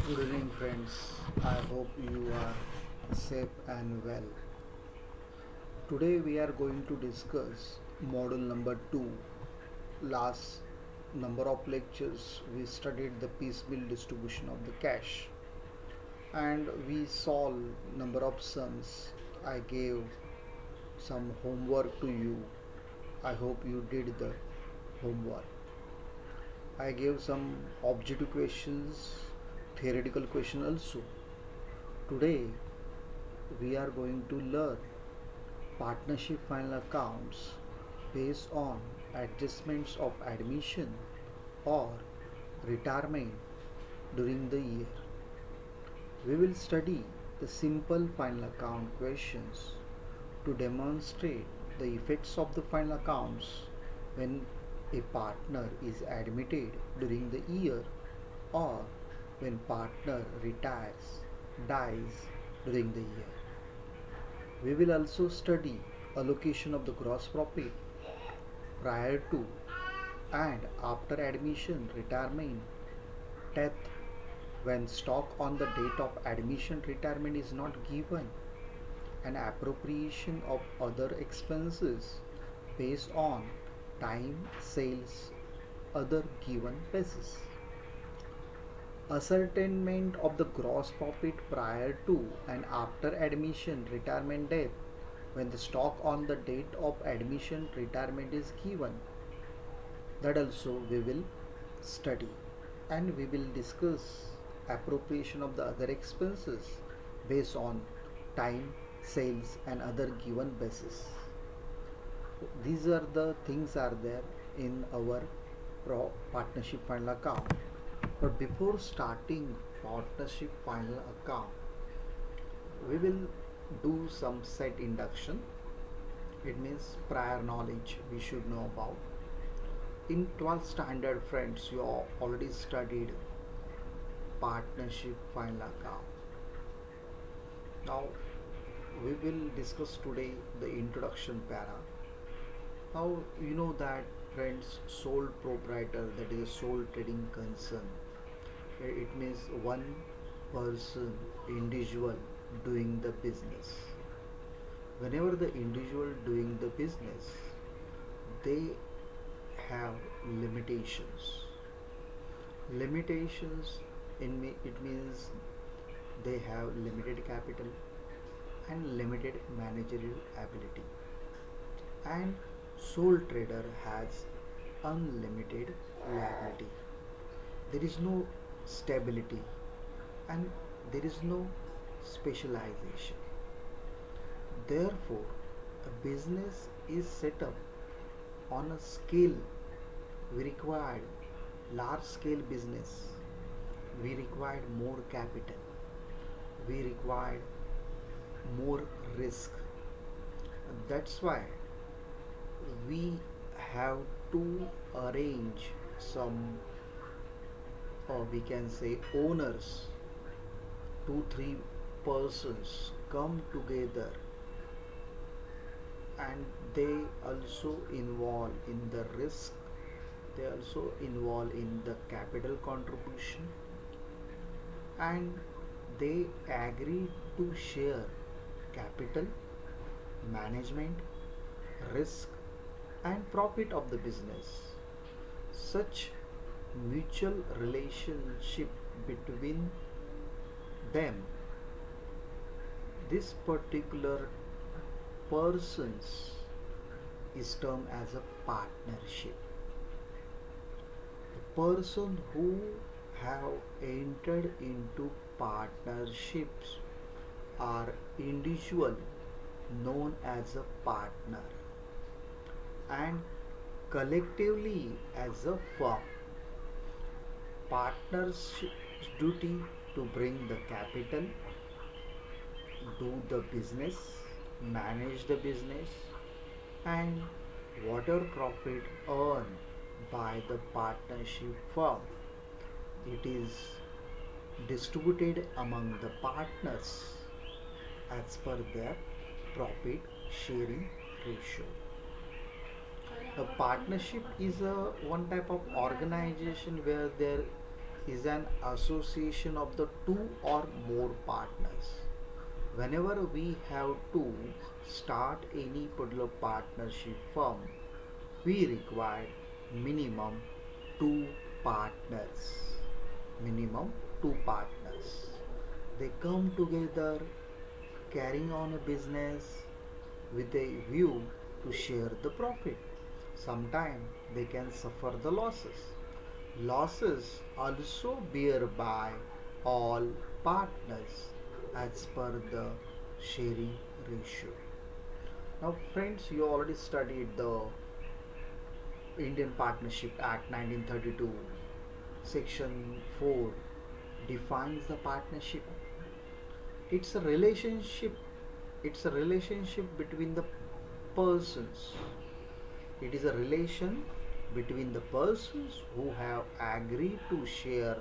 Good evening, friends. I hope you are safe and well. Today, we are going to discuss module number 2. Last number of lectures, we studied the piecemeal distribution of the cash and we solved number of sums. I gave some homework to you. I hope you did the homework. I gave some objective questions, theoretical question also. Today, we are going to learn partnership final accounts based on adjustments of admission or retirement during the year. We will study the simple final account questions to demonstrate the effects of the final accounts when a partner is admitted during the year or when partner retires, dies during the year. We will also study allocation of the gross profit prior to and after admission, retirement, death, when stock on the date of admission retirement is not given, and appropriation of other expenses based on time, sales, other given basis. Ascertainment of the gross profit prior to and after admission, retirement, death, when the stock on the date of admission retirement is given, that also we will study, and we will discuss appropriation of the other expenses based on time, sales and other given basis. These are the things are there in our partnership final account. But before starting partnership final account, we will do some set induction. It means prior knowledge we should know about. In 12th standard, friends, you already studied partnership final account. Now we will discuss today the introduction para. Now you know that, friends, sole proprietor, that is a sole trading concern. It means one person, individual doing the business. Whenever the individual doing the business, they have limitations. Limitations it means they have limited capital and limited managerial ability. And sole trader has unlimited liability. There is no stability and there is no specialization. Therefore, a business is set up on a scale we required large scale business. We required more capital. We required more risk. That's why we have to arrange some, or we can say owners, 2 3 persons come together, and they also involve in the risk, they also involve in the capital contribution, and they agree to share capital, management, risk and profit of the business. Such mutual relationship between them, this particular persons, is termed as a partnership. The person who have entered into partnerships are individual known as a partner, and collectively as a firm. Partnership's duty to bring the capital, do the business, manage the business, and whatever profit earned by the partnership firm, it is distributed among the partners as per their profit sharing ratio. A partnership is a one type of organization where there is an association of the two or more partners. Whenever we have to start any particular partnership firm, we require minimum two partners. Minimum two partners. They come together carrying on a business with a view to share the profit. Sometimes they can suffer the losses. Losses also bear by all partners as per the sharing ratio. Now, friends, you already studied the Indian Partnership Act 1932. Section 4 defines the partnership. It's a relationship. It's a relationship between the persons. It is a relation between the persons who have agreed to share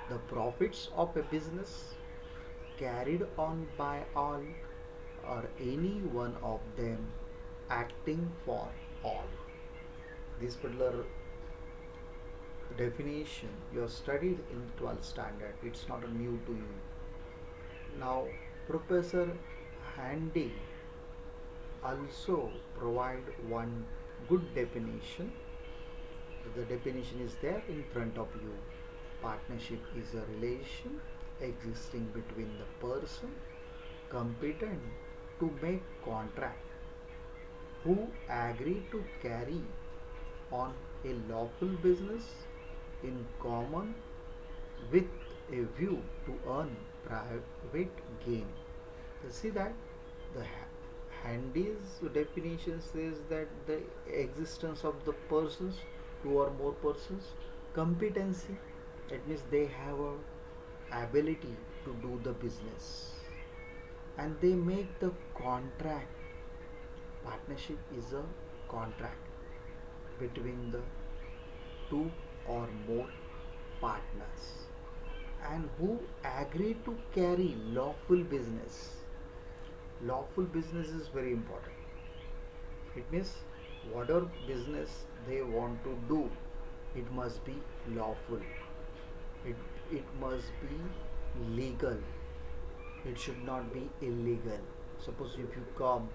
the profits of a business carried on by all or any one of them acting for all. This particular definition you have studied in 12th standard. It's not new to you. Now, Professor Handy also provide one good definition. The definition is there in front of you. Partnership is a relation existing between the person competent to make contract who agree to carry on a lawful business in common with a view to earn private gain. You see that the Handy's definition says that the existence of the persons, two or more persons, competency, that means they have a ability to do the business and they make the contract. Partnership is a contract between the two or more partners and who agree to carry lawful business. Lawful business is very important. It means whatever business they want to do, it must be lawful. It, it must be legal. It should not be illegal. Suppose if you come,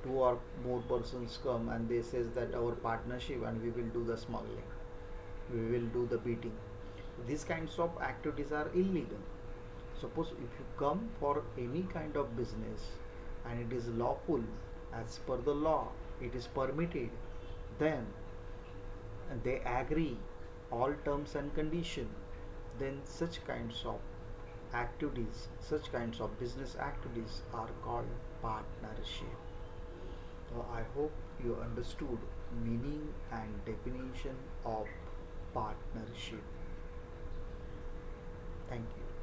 two or more persons come and they says that our partnership and we will do the smuggling, we will do the beating. These kinds of activities are illegal. Suppose if you come for any kind of business and it is lawful as per the law, it is permitted, then they agree all terms and condition, then such kinds of activities, such kinds of business activities are called partnership. So I hope you understood meaning and definition of partnership. Thank you.